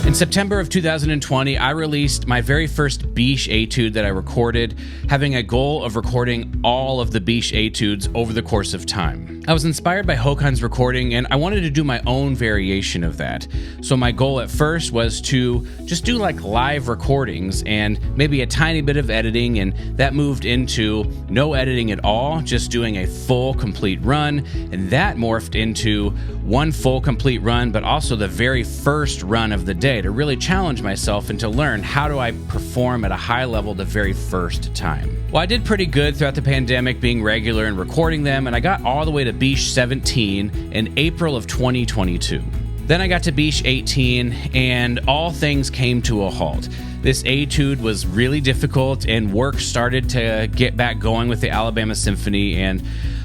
In September of 2020, I released my very first Bitsch Etude that I recorded, having a goal of recording all of the Bitsch Etudes over the course of time. I was inspired by Håkan's recording, and I wanted to do my own variation of that. So my goal at first was to just do like live recordings and maybe a tiny bit of editing, and that moved into no editing at all, just doing a full complete run, and that morphed into one full complete run, but also the very first run of the day to really challenge myself and to learn how do I perform at a high level the very first time. Well, I did pretty good throughout the pandemic being regular and recording them, and I got all the way to Bitsch 17 in April of 2022. Then I got to Bitsch 18 and all things came to a halt. This etude was really difficult and work started to get back going with the Alabama Symphony, and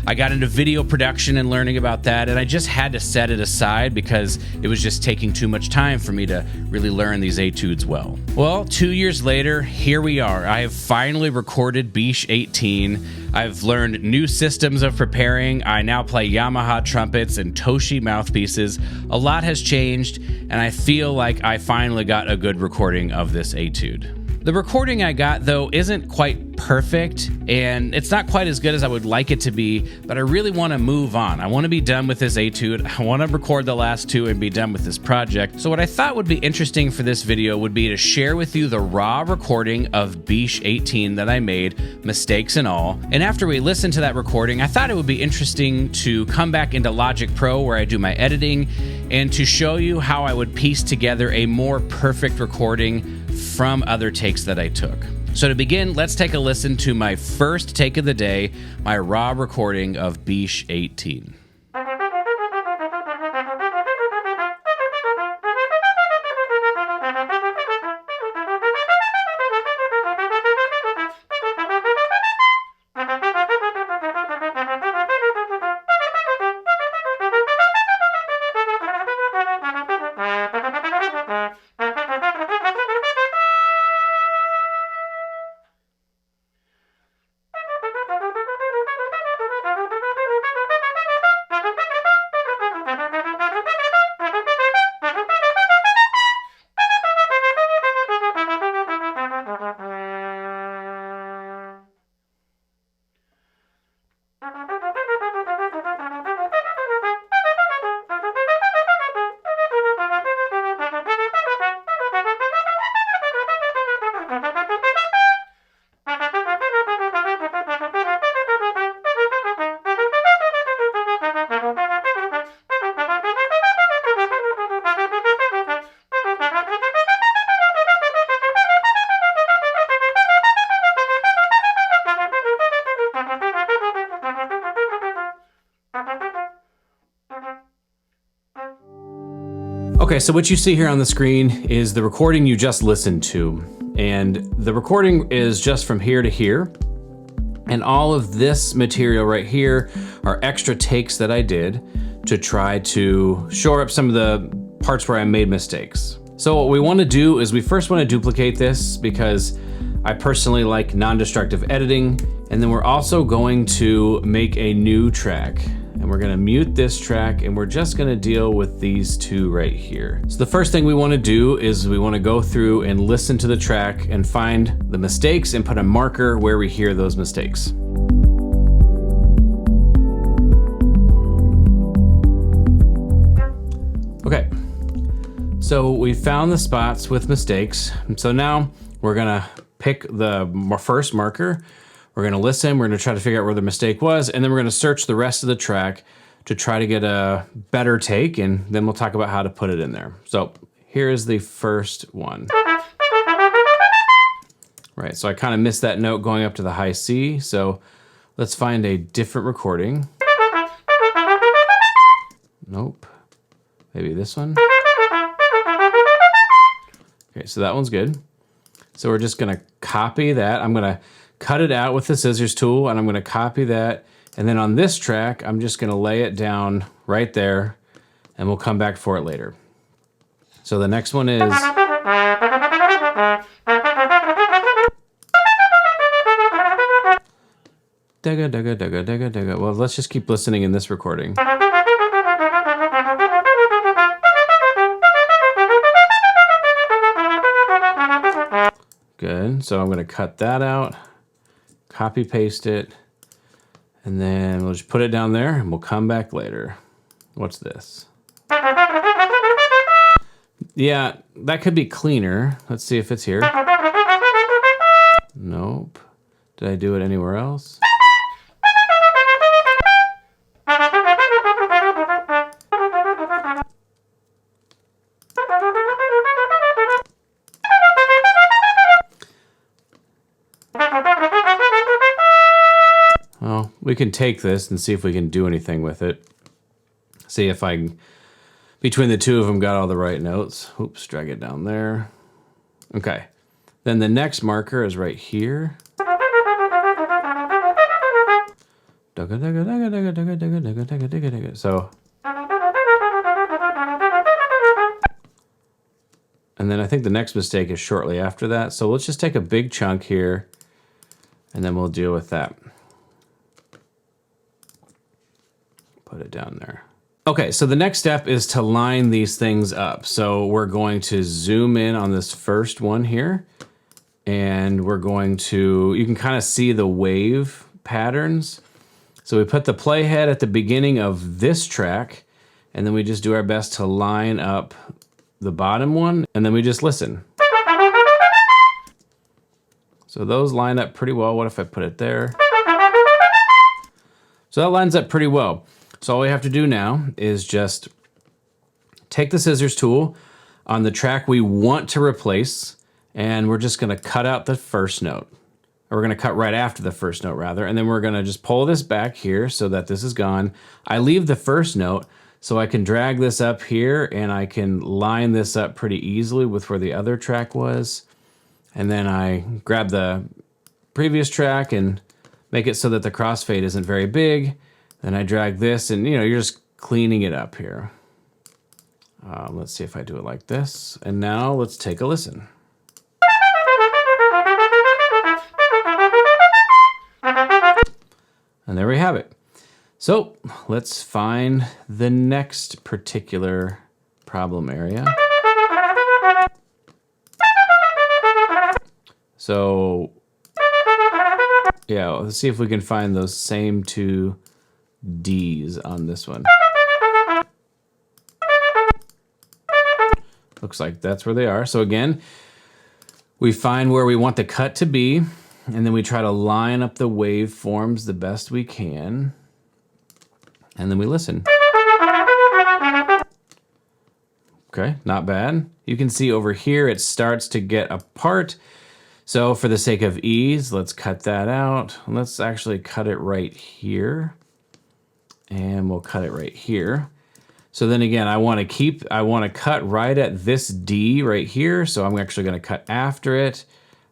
I got into video production and learning about that, and I just had to set it aside because it was just taking too much time for me to really learn these etudes well. Well, 2 years later, here we are. I have finally recorded Bitsch 18. I've learned new systems of preparing. I now play Yamaha trumpets and Toshi mouthpieces. A lot has changed, and I feel like I finally got a good recording of this etude. The recording I got, though, isn't quite perfect, and it's not quite as good as I would like it to be, but I really want to move on. I want to be done with this etude. I want to record the last two and be done with this project. So what I thought would be interesting for this video would be to share with you the raw recording of Bitsch 18 that I made, mistakes and all. And after we listened to that recording, I thought it would be interesting to come back into Logic Pro where I do my editing and to show you how I would piece together a more perfect recording from other takes that I took. So to begin, let's take a listen to my first take of the day, my raw recording of Bitsch 18. Okay, so what you see here on the screen is the recording you just listened to. And the recording is just from here to here. And all of this material right here are extra takes that I did to try to shore up some of the parts where I made mistakes. So what we want to do is we first want to duplicate this because I personally like non-destructive editing. And then we're also going to make a new track. And we're gonna mute this track and we're just gonna deal with these two right here. So the first thing we wanna do is we wanna go through and listen to the track and find the mistakes and put a marker where we hear those mistakes. Okay, so we found the spots with mistakes. So now we're gonna pick the first marker. We're gonna listen, we're gonna try to figure out where the mistake was, and then we're gonna search the rest of the track to try to get a better take, and then we'll talk about how to put it in there. So here is the first one. Right, so I kind of missed that note going up to the high C, so let's find a different recording. Nope, maybe this one. Okay, so that one's good. So we're just gonna copy that. I'm gonna cut it out with the scissors tool, and I'm gonna copy that. And then on this track, I'm just gonna lay it down right there, and we'll come back for it later. So the next one is... Dugga, dugga, dugga, dugga, dugga. Well, let's just keep listening in this recording. Good. So I'm going to cut that out, copy paste it, and then we'll just put it down there and we'll come back later. What's this? Yeah, that could be cleaner. Let's see if it's here. Nope. Did I do it anywhere else? Well, we can take this and see if we can do anything with it. See if between the two of them, got all the right notes. Oops, drag it down there. Okay. Then the next marker is right here. So, and then I think the next mistake is shortly after that. So let's just take a big chunk here and then we'll deal with that. Put it down there. Okay, so the next step is to line these things up. So we're going to zoom in on this first one here, and we're going to, you can kind of see the wave patterns. So we put the playhead at the beginning of this track, and then we just do our best to line up the bottom one, and then we just listen. So those line up pretty well. What if I put it there? So that lines up pretty well. So all we have to do now is just take the scissors tool on the track we want to replace, and we're just going to cut out the first note. Or we're going to cut right after the first note, rather, and then we're going to just pull this back here so that this is gone. I leave the first note so I can drag this up here, and I can line this up pretty easily with where the other track was. And then I grab the previous track and make it so that the crossfade isn't very big. Then I drag this, and you're just cleaning it up here. Let's see if I do it like this. And now let's take a listen. And there we have it. So let's find the next particular problem area. So yeah, let's see if we can find those same two D's on this one. Looks like that's where they are. So again, we find where we want the cut to be, and then we try to line up the waveforms the best we can, and then we listen. Okay, not bad. You can see over here it starts to get apart. So for the sake of ease, let's cut that out. Let's actually cut it right here. And we'll cut it right here. So then again, I want to cut right at this D right here. So I'm actually going to cut after it.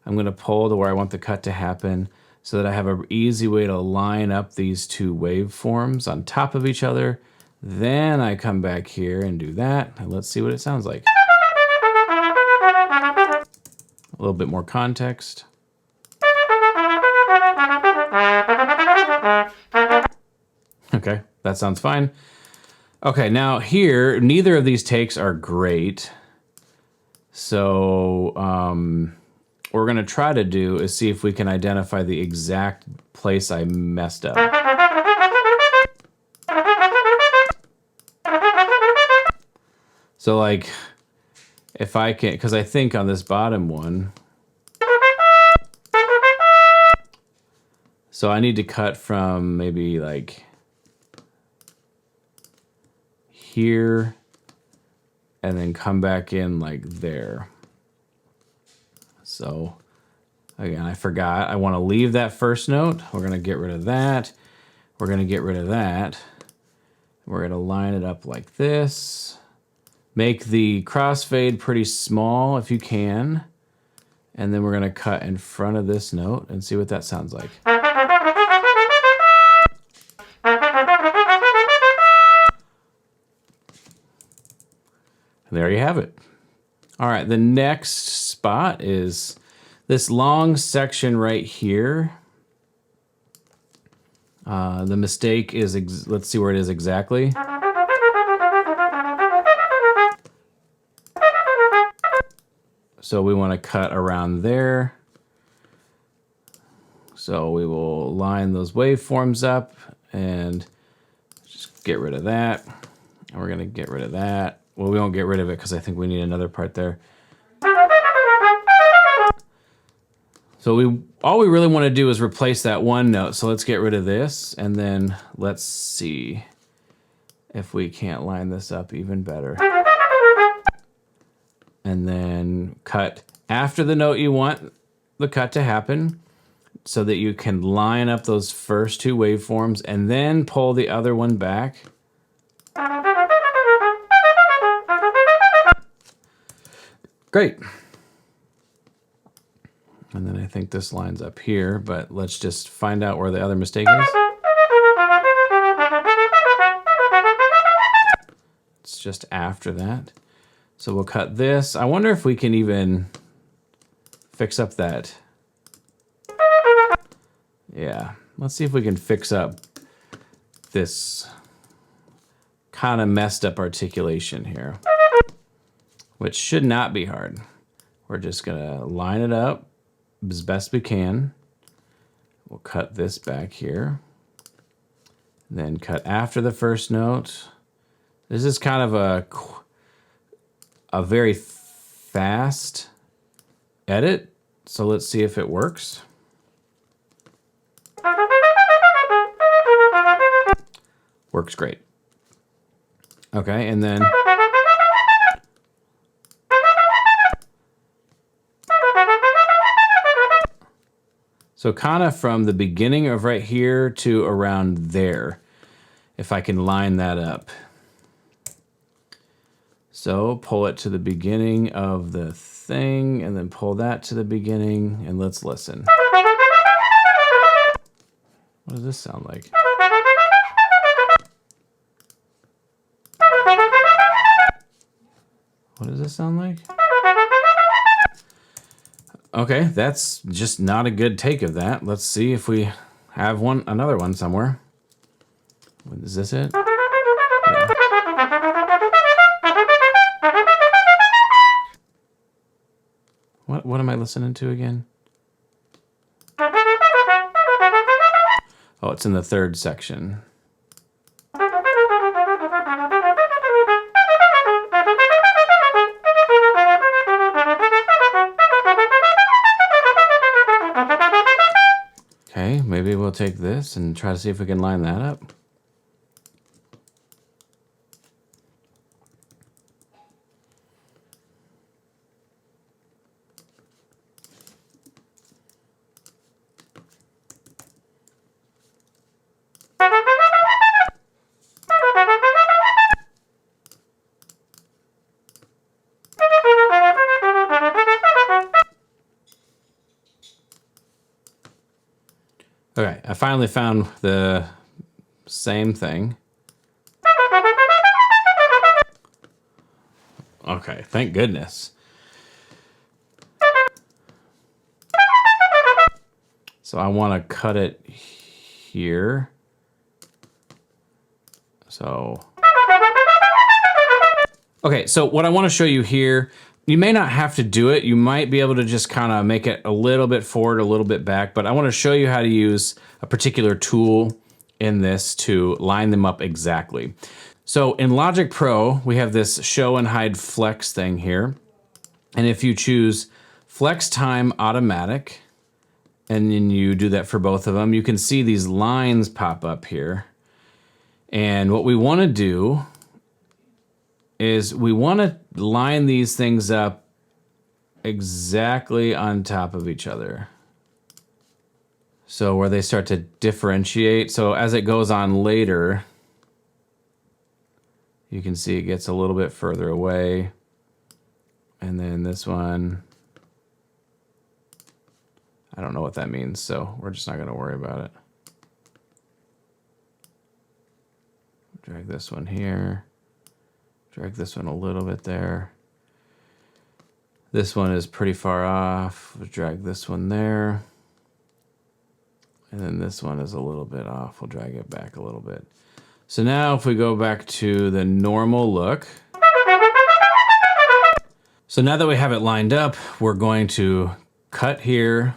I'm going to pull to where I want the cut to happen so that I have an easy way to line up these two waveforms on top of each other. Then I come back here and do that. And let's see what it sounds like. A little bit more context. Okay, that sounds fine. Okay, now here, neither of these takes are great. So what we're gonna try to do is see if we can identify the exact place I messed up. So like, if I can, because I think on this bottom one, so I need to cut from maybe like here and then come back in like there. So again, I forgot. I want to leave that first note. We're going to get rid of that. We're going to get rid of that. We're going to line it up like this. Make the crossfade pretty small if you can. And then we're going to cut in front of this note and see what that sounds like. There you have it. All right, the next spot is this long section right here. The mistake is, let's see where it is exactly. So we want to cut around there. So we will line those waveforms up and just get rid of that. And we're going to get rid of that. Well, we won't get rid of it because I think we need another part there. So all we really want to do is replace that one note. So let's get rid of this, and then let's see if we can't line this up even better. And then cut after the note you want the cut to happen so that you can line up those first two waveforms and then pull the other one back. Great. And then I think this lines up here, but let's just find out where the other mistake is. It's just after that. So we'll cut this. I wonder if we can even fix up that. Yeah, let's see if we can fix up this kind of messed up articulation here, which should not be hard. We're just gonna line it up as best we can. We'll cut this back here. Then cut after the first note. This is kind of a very fast edit. So let's see if it works. Works great. Okay, and then so kind of from the beginning of right here to around there, if I can line that up. So pull it to the beginning of the thing and then pull that to the beginning, and let's listen. What does this sound like? What does this sound like? Okay, that's just not a good take of that. Let's see if we have another one somewhere. Is this it? Yeah. What am I listening to again? Oh, it's in the third section. Okay, maybe we'll take this and try to see if we can line that up. Okay, I finally found the same thing. Okay, thank goodness. So I want to cut it here. So, okay, so what I want to show you here, you may not have to do it. You might be able to just kind of make it a little bit forward, a little bit back, but I want to show you how to use a particular tool in this to line them up exactly. So in Logic Pro, we have this show and hide flex thing here. And if you choose flex time automatic, and then you do that for both of them, you can see these lines pop up here. And what we want to do is we want to line these things up exactly on top of each other. So where they start to differentiate. So as it goes on later, you can see it gets a little bit further away. And then this one, I don't know what that means, so we're just not going to worry about it. Drag this one here. Drag this one a little bit there. This one is pretty far off. We'll drag this one there. And then this one is a little bit off. We'll drag it back a little bit. So now if we go back to the normal look. So now that we have it lined up, we're going to cut here.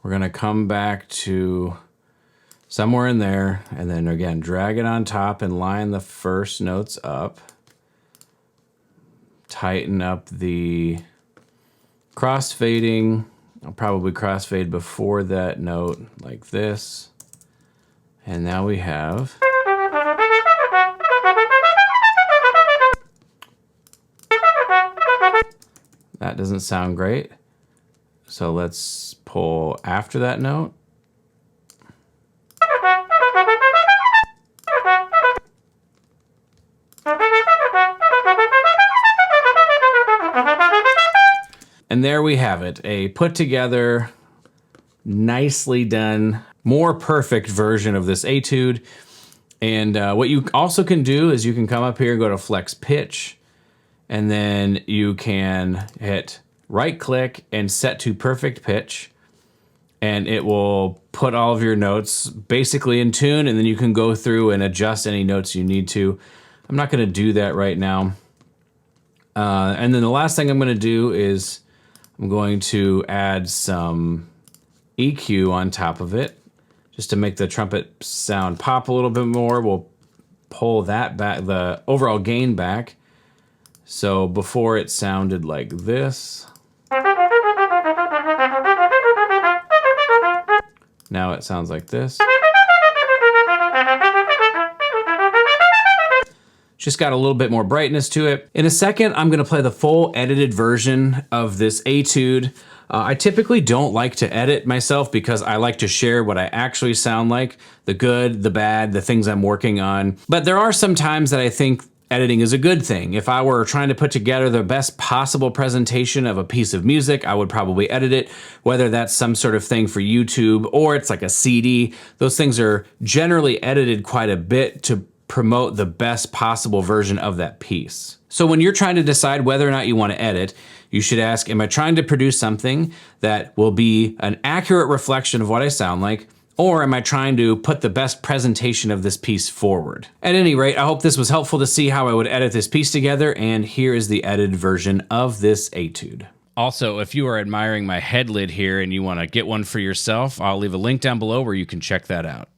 We're going to come back to somewhere in there, and then again, drag it on top and line the first notes up. Tighten up the crossfading. I'll probably crossfade before that note like this. And now we have that doesn't sound great. So let's pull after that note. And there we have it, a put together, nicely done, more perfect version of this etude. And what you also can do is you can come up here and go to flex pitch, and then you can hit right click and set to perfect pitch, and it will put all of your notes basically in tune, and then you can go through and adjust any notes you need to. I'm not gonna do that right now. And then the last thing I'm gonna do is I'm going to add some EQ on top of it, just to make the trumpet sound pop a little bit more. We'll pull that back, the overall gain back. So before it sounded like this. Now it sounds like this. Just got a little bit more brightness to it. In a second, I'm gonna play the full edited version of this etude. I typically don't like to edit myself because I like to share what I actually sound like, the good, the bad, the things I'm working on. But there are some times that I think editing is a good thing. If I were trying to put together the best possible presentation of a piece of music, I would probably edit it, whether that's some sort of thing for YouTube or it's like a CD. Those things are generally edited quite a bit to promote the best possible version of that piece. So when you're trying to decide whether or not you want to edit, you should ask, am I trying to produce something that will be an accurate reflection of what I sound like, or am I trying to put the best presentation of this piece forward? At any rate, I hope this was helpful to see how I would edit this piece together, and here is the edited version of this etude. Also, if you are admiring my head lid here and you want to get one for yourself, I'll leave a link down below where you can check that out.